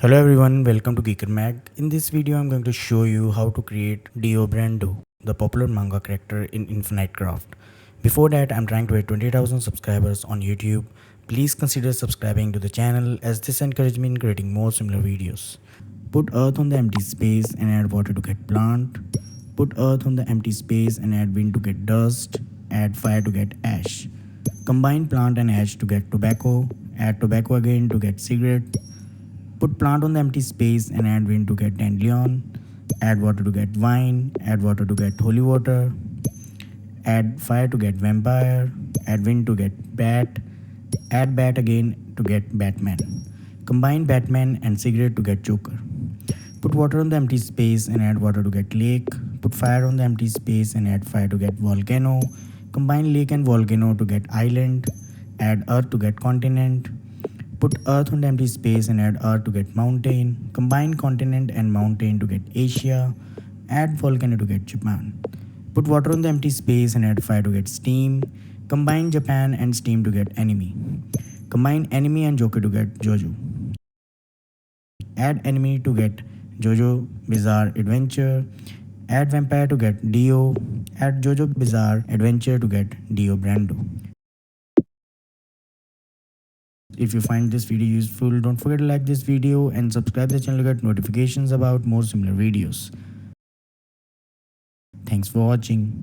Hello everyone, welcome to geekermag. In this video, I'm going to show you how to create Dio Brando, the popular manga character in Infinite Craft. Before that, I'm trying to hit 20,000 subscribers on YouTube. Please consider subscribing to the channel as this encourages me in creating more similar videos. Put earth on the empty space and add water to get plant. Put earth on the empty space and add wind to get dust. Add fire to get ash. Combine plant and ash to get tobacco. Add tobacco again to get cigarette. Put plant on the empty space and add wind to get dandelion. Add water to get wine. Add water to get holy water. Add fire to get vampire. Add wind to get bat. Add bat again to get Batman. Combine Batman and cigarette to get Joker. Put water on the empty space and add water to get lake. Put fire on the empty space and add fire to get volcano. Combine lake and volcano to get island. Add earth to get continent. Put earth on the empty space and add earth to get mountain. Combine continent and mountain to get Asia. Add volcano to get Japan. Put water on the empty space and add fire to get steam. Combine Japan and steam to get enemy. Combine enemy and Joker to get Jojo. Add enemy to get Jojo Bizarre Adventure. Add vampire to get Dio. Add Jojo Bizarre Adventure to get Dio Brando. If you find this video useful, don't forget to like this video and subscribe to the channel to get notifications about more similar videos. Thanks for watching.